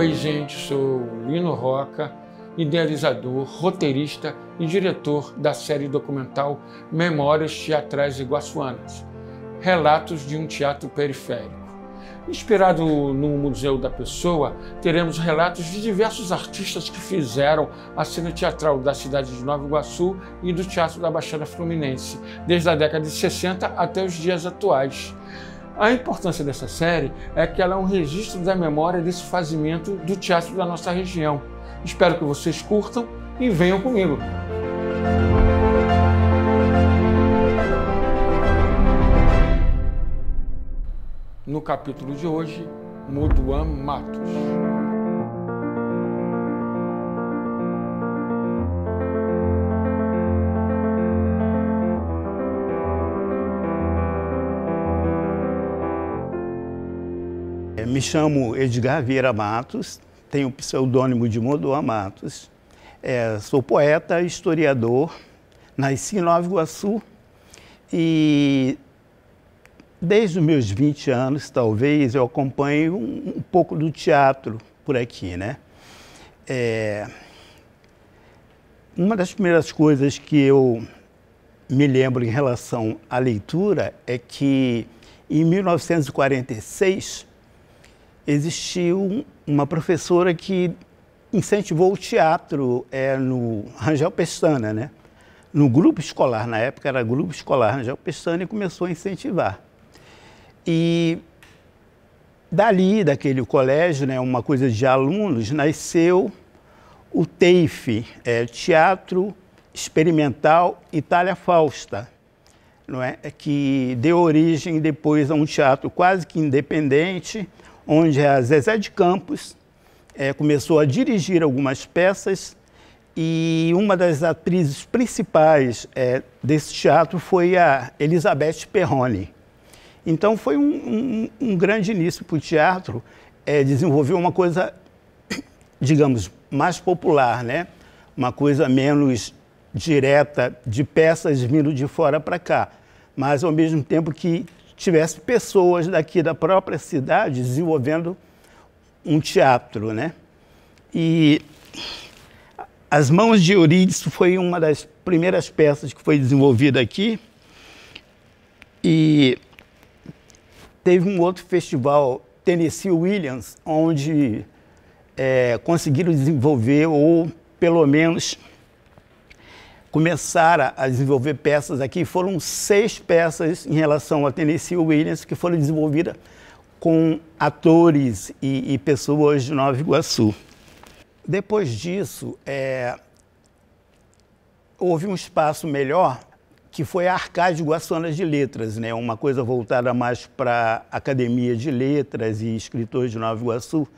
Oi, gente, sou Lino Roca, idealizador, roteirista e diretor da série documental Memórias Teatrais Iguaçuanas, Relatos de um Teatro Periférico. Inspirado no Museu da Pessoa, teremos relatos de diversos artistas que fizeram a cena teatral da cidade de Nova Iguaçu e do Teatro da Baixada Fluminense, desde a década de 60 até os dias atuais. A importância dessa série é que ela é um registro da memória desse fazimento do teatro da nossa região. Espero que vocês curtam e venham comigo. No capítulo de hoje, Moduan Matos. Me chamo Edgar Vieira Matos, tenho o pseudônimo de Moduan Matos. Sou poeta, historiador, nasci em Nova Iguaçu e desde os meus 20 anos, talvez, eu acompanho um pouco do teatro por aqui, né? Uma das primeiras coisas que eu me lembro em relação à leitura é que em 1946 existiu uma professora que incentivou o teatro no Rangel Pestana, né? No grupo escolar, na época era grupo escolar Rangel Pestana, e começou a incentivar. E dali, daquele colégio, né, uma coisa de alunos, nasceu o TEIF, Teatro Experimental Itália Fausta, não é? Que deu origem depois a um teatro quase que independente, onde a Zezé de Campos começou a dirigir algumas peças e uma das atrizes principais desse teatro foi a Elizabeth Perrone. Então foi um grande início para o teatro, desenvolver uma coisa, digamos, mais popular, né? Uma coisa menos direta, de peças vindo de fora para cá, mas ao mesmo tempo que tivesse pessoas daqui da própria cidade desenvolvendo um teatro, né? E As Mãos de Eurídice foi uma das primeiras peças que foi desenvolvida aqui. E teve um outro festival, Tennessee Williams, onde conseguiram desenvolver, ou pelo menos começaram a desenvolver peças aqui. Foram 6 peças em relação a Tennessee Williams que foram desenvolvidas com atores e pessoas de Nova Iguaçu. Depois disso, houve um espaço melhor, que foi a Arcade Iguaçuanas de Letras, né? Uma coisa voltada mais para a Academia de Letras e escritores de Nova Iguaçu,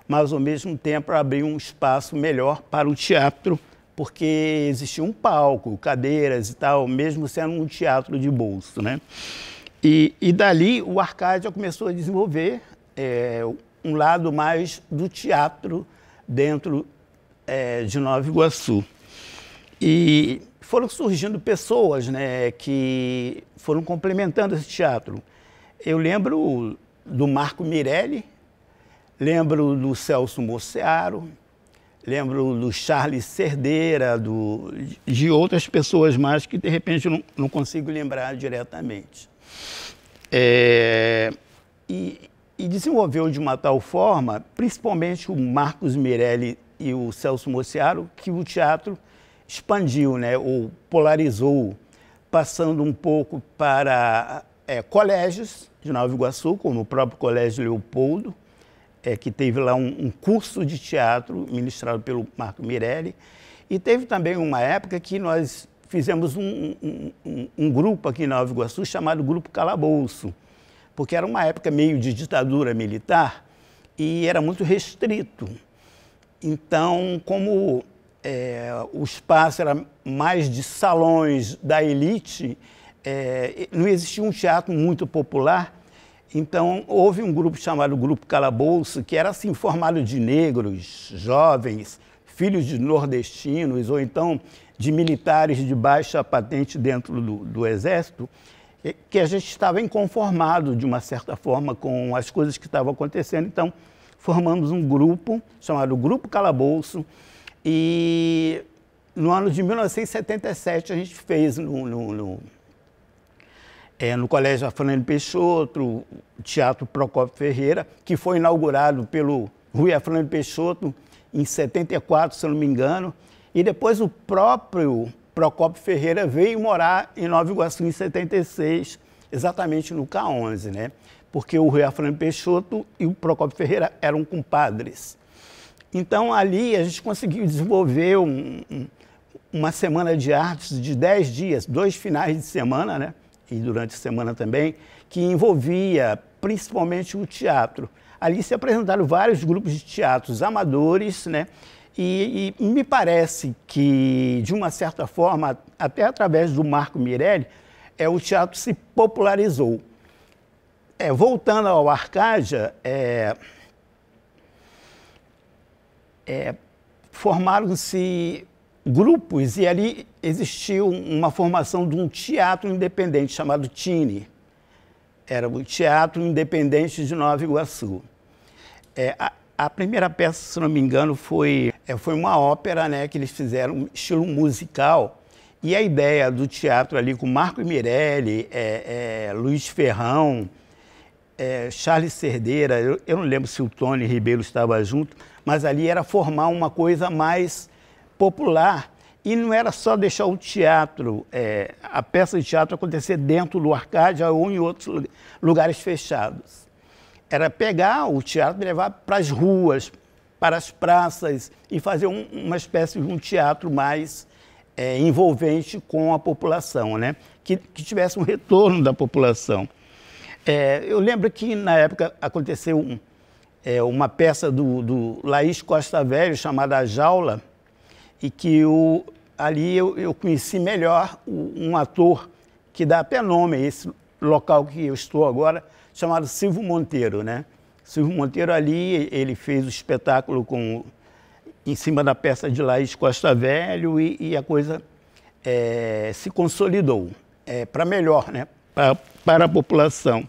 mas ao mesmo tempo abriu um espaço melhor para o teatro, porque existia um palco, cadeiras e tal, mesmo sendo um teatro de bolso, né? E dali o Arcádia começou a desenvolver um lado mais do teatro dentro de Nova Iguaçu. E foram surgindo pessoas, né, que foram complementando esse teatro. Eu lembro do Marco Mirelli, lembro do Celso Mossearo, lembro do Charles Cerdeira, de outras pessoas mais que, de repente, eu não consigo lembrar diretamente. E desenvolveu de uma tal forma, principalmente o Marcos Mirelli e o Celso Mossearo, que o teatro expandiu, né, ou polarizou, passando um pouco para colégios de Nova Iguaçu, como o próprio Colégio Leopoldo, que teve lá um curso de teatro ministrado pelo Marco Mirelli. E teve também uma época que nós fizemos um grupo aqui em Nova Iguaçu chamado Grupo Calabouço, porque era uma época meio de ditadura militar e era muito restrito. Então, como o espaço era mais de salões da elite, não existia um teatro muito popular. Então, houve um grupo chamado Grupo Calabouço, que era assim, formado de negros, jovens, filhos de nordestinos, ou então de militares de baixa patente dentro do Exército, que a gente estava inconformado, de uma certa forma, com as coisas que estavam acontecendo. Então, formamos um grupo chamado Grupo Calabouço e no ano de 1977 a gente fez no Colégio Afrânio Peixoto, o Teatro Procópio Ferreira, que foi inaugurado pelo Rui Afrânio Peixoto em 74, se eu não me engano, e depois o próprio Procópio Ferreira veio morar em Nova Iguaçu em 76, exatamente no K11, né? Porque o Rui Afrânio Peixoto e o Procópio Ferreira eram compadres. Então, ali a gente conseguiu desenvolver uma semana de artes de 10 dias, 2 finais de semana, né? E durante a semana também, que envolvia principalmente o teatro. Ali se apresentaram vários grupos de teatros amadores, né? E me parece que, de uma certa forma, até através do Marco Mirelli, o teatro se popularizou. Voltando ao Arcádia, formaram-se grupos e ali existiu uma formação de um teatro independente chamado TINE. Era o Teatro Independente de Nova Iguaçu. A primeira peça, se não me engano, foi uma ópera, né, que eles fizeram estilo musical. E a ideia do teatro ali com Marco Mirelli, Luiz Ferrão, Charles Cerdeira, eu não lembro se o Tony Ribeiro estava junto, mas ali era formar uma coisa mais popular. E não era só deixar o teatro, a peça de teatro acontecer dentro do Arcádia ou em outros lugares fechados. Era pegar o teatro e levar para as ruas, para as praças e fazer uma espécie de um teatro mais envolvente com a população, né? Que tivesse um retorno da população. Eu lembro que, na época, aconteceu uma peça do Laís Costa Velho, chamada A Jaula, e que ali eu conheci melhor um ator que dá até nome a esse local que eu estou agora, chamado Silvio Monteiro, né? Silvio Monteiro ali, ele fez o espetáculo em cima da peça de Laís Costa Velho e a coisa se consolidou para melhor, né? Para a população.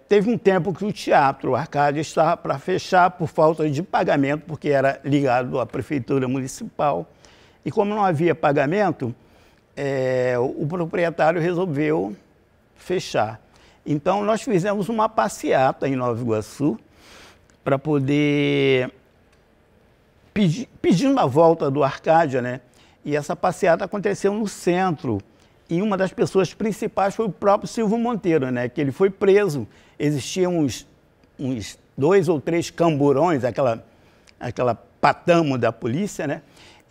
Teve um tempo que o Teatro Arcádia estava para fechar por falta de pagamento, porque era ligado à Prefeitura Municipal. E como não havia pagamento, o proprietário resolveu fechar. Então, nós fizemos uma passeata em Nova Iguaçu para poder pedindo a volta do Arcádia, né? E essa passeata aconteceu no centro. E uma das pessoas principais foi o próprio Silvio Monteiro, né? Que ele foi preso. Existiam uns 2 ou 3 camburões, aquela patamo da polícia, né?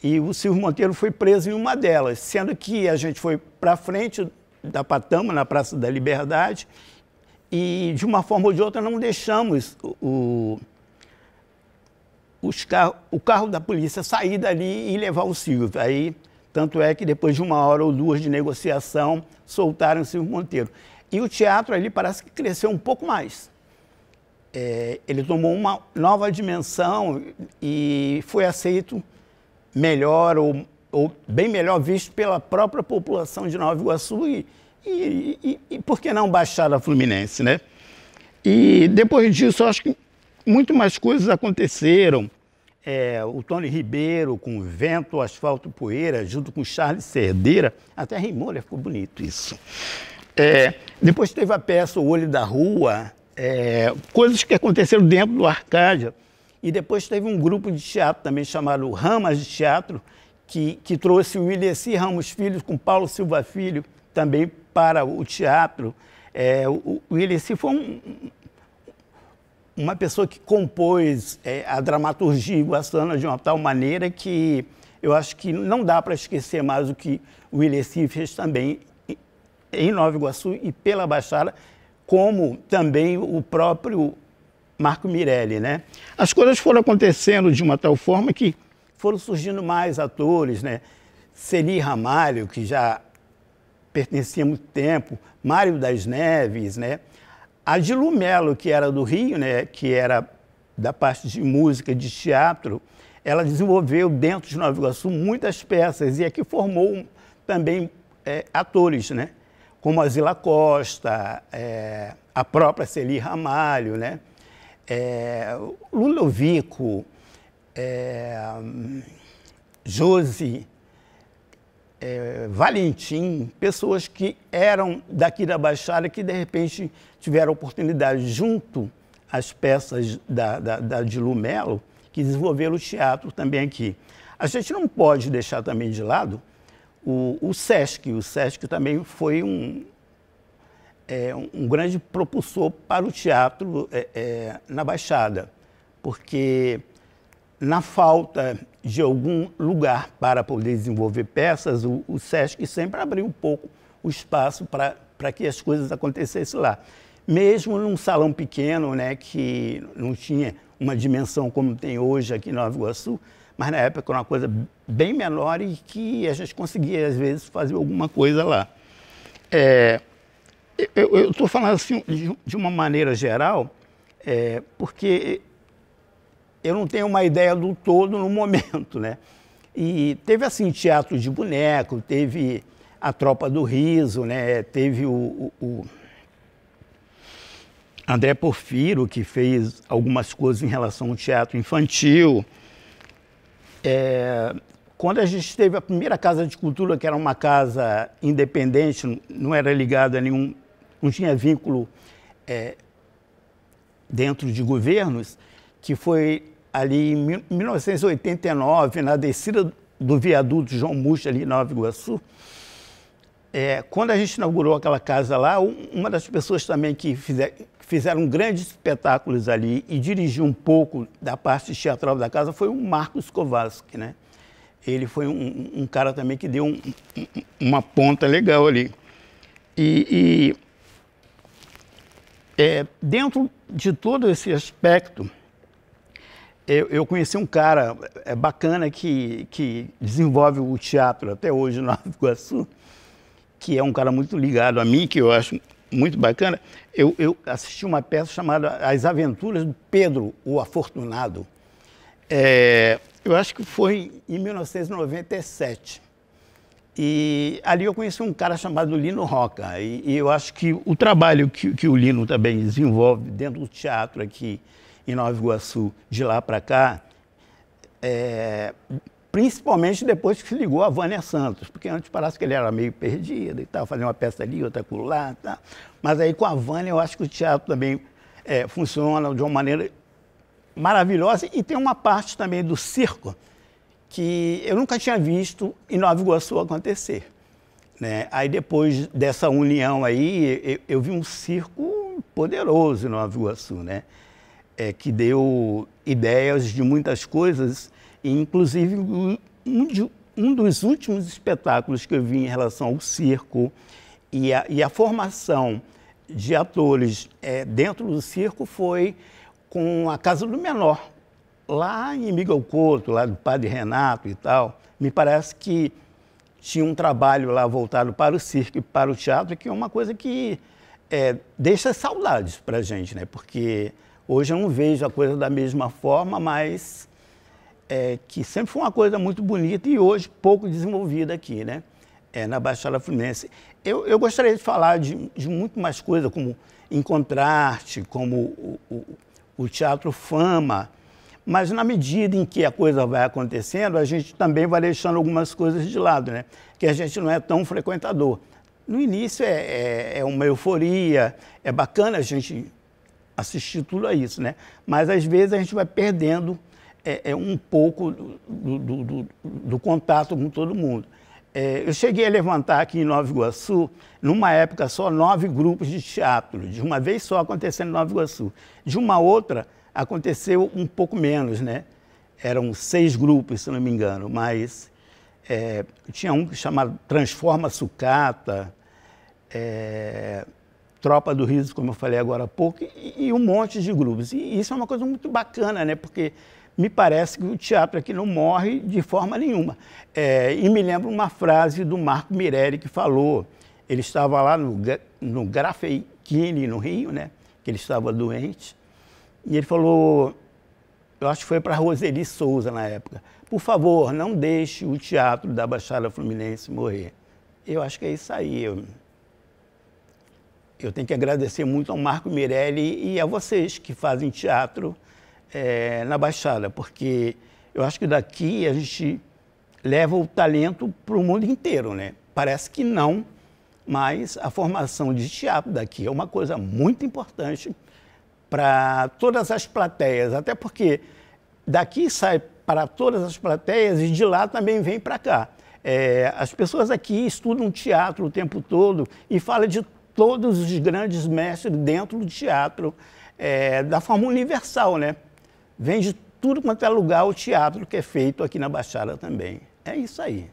E o Silvio Monteiro foi preso em uma delas, sendo que a gente foi para frente da patamo, na Praça da Liberdade, e de uma forma ou de outra não deixamos o carro da polícia sair dali e levar o Silvio. Aí, tanto é que depois de 1 hora ou 2 de negociação, soltaram o Silvio Monteiro. E o teatro ali parece que cresceu um pouco mais. Ele tomou uma nova dimensão e foi aceito melhor ou bem melhor visto pela própria população de Nova Iguaçu e por que não Baixada Fluminense, né? E depois disso, eu acho que muito mais coisas aconteceram. O Tony Ribeiro com Vento, Asfalto, Poeira, junto com Charles Cerdeira, até rimou, né? Ficou bonito isso. Depois teve a peça O Olho da Rua, coisas que aconteceram dentro do Arcádia. E depois teve um grupo de teatro também chamado Ramas de Teatro, que trouxe o Ileci Ramos Filho com Paulo Silva Filho também para o teatro. O Ileci foi uma pessoa que compôs a dramaturgia iguaçuana de uma tal maneira que eu acho que não dá para esquecer mais o que o Ileci fez também em Nova Iguaçu e pela Baixada, como também o próprio Marco Mirelli, né? As coisas foram acontecendo de uma tal forma que foram surgindo mais atores, né? Celi Ramalho, que já pertencia há muito tempo, Mário das Neves, né? A Dilu Melo, que era do Rio, né? Que era da parte de música, de teatro, ela desenvolveu dentro de Nova Iguaçu muitas peças e aqui formou também atores, né? Como a Zila Costa, a própria Celi Ramalho, né? Ludovico, Josi, Valentim, pessoas que eram daqui da Baixada que, de repente, tiveram oportunidade, junto às peças da Dilu Melo, que desenvolveram o teatro também aqui. A gente não pode deixar também de lado o Sesc. O Sesc também foi um grande propulsor para o teatro na Baixada, porque na falta de algum lugar para poder desenvolver peças, o Sesc sempre abriu um pouco o espaço para que as coisas acontecessem lá. Mesmo num salão pequeno, né, que não tinha uma dimensão como tem hoje aqui em Nova Iguaçu, mas na época era uma coisa bem menor e que a gente conseguia, às vezes, fazer alguma coisa lá. Eu estou falando assim de uma maneira geral, porque eu não tenho uma ideia do todo no momento, né? E teve, assim, teatro de boneco, teve a Tropa do Riso, né? Teve o André Porfiro, que fez algumas coisas em relação ao teatro infantil. Quando a gente teve a primeira Casa de Cultura, que era uma casa independente, não era ligada a nenhum, não tinha vínculo dentro de governos, que foi ali em 1989, na descida do viaduto João Muxa, ali em Nova Iguaçu. Quando a gente inaugurou aquela casa lá, uma das pessoas também que fizeram grandes espetáculos ali e dirigiu um pouco da parte teatral da casa foi o Marcos Kowalski, né? Ele foi um cara também que deu uma ponta legal ali. Dentro de todo esse aspecto, eu conheci um cara bacana que desenvolve o teatro até hoje em Nova Iguaçu, que é um cara muito ligado a mim, que eu acho muito bacana. Eu assisti uma peça chamada As Aventuras do Pedro, o Afortunado. Eu acho que foi em 1997. E ali eu conheci um cara chamado Lino Roca. E eu acho que o trabalho que o Lino também desenvolve dentro do teatro aqui em Nova Iguaçu, de lá para cá, principalmente depois que se ligou a Vânia Santos, porque antes parece que ele era meio perdido e tal, fazia uma peça ali, outra lá, tal. Mas aí com a Vânia eu acho que o teatro também funciona de uma maneira maravilhosa, e tem uma parte também do circo que eu nunca tinha visto em Nova Iguaçu acontecer, né? Aí depois dessa união aí, eu vi um circo poderoso em Nova Iguaçu, né? Que deu ideias de muitas coisas, e inclusive um dos últimos espetáculos que eu vi em relação ao circo e a formação de atores dentro do circo foi com a Casa do Menor, lá em Miguel Couto, lá do Padre Renato e tal. Me parece que tinha um trabalho lá voltado para o circo e para o teatro, que é uma coisa que deixa saudades para a gente, né? Porque hoje eu não vejo a coisa da mesma forma, mas que sempre foi uma coisa muito bonita e hoje pouco desenvolvida aqui, né? Na Baixada Fluminense. Eu gostaria de falar de muito mais coisas, como Encontrarte, como o Teatro Fama, mas na medida em que a coisa vai acontecendo, a gente também vai deixando algumas coisas de lado, né? Que a gente não é tão frequentador. No início é uma euforia, é bacana a gente assistir tudo a isso, né? Mas às vezes a gente vai perdendo um pouco do contato com todo mundo. Eu cheguei a levantar aqui em Nova Iguaçu, numa época só, 9 grupos de teatro, de uma vez só acontecendo em Nova Iguaçu. De uma outra, aconteceu um pouco menos, né? Eram 6 grupos, se não me engano, mas tinha um chamado Transforma Sucata, Tropa do Riso, como eu falei agora há pouco, e um monte de grupos. E isso é uma coisa muito bacana, né? Porque me parece que o teatro aqui não morre de forma nenhuma. E me lembro uma frase do Marco Mirelli que falou, ele estava lá no Grafequini, no Rio, né? Que ele estava doente, e ele falou, eu acho que foi para Roseli Souza na época, por favor, não deixe o teatro da Baixada Fluminense morrer. Eu acho que é isso aí. eu tenho que agradecer muito ao Marco Mirelli e a vocês que fazem teatro na Baixada, porque eu acho que daqui a gente leva o talento para o mundo inteiro, né? Parece que não, mas a formação de teatro daqui é uma coisa muito importante para todas as plateias, até porque daqui sai para todas as plateias e de lá também vem para cá. As pessoas aqui estudam teatro o tempo todo e falam de todos os grandes mestres dentro do teatro, da forma universal, né? Vem de tudo quanto é lugar o teatro que é feito aqui na Baixada também. É isso aí.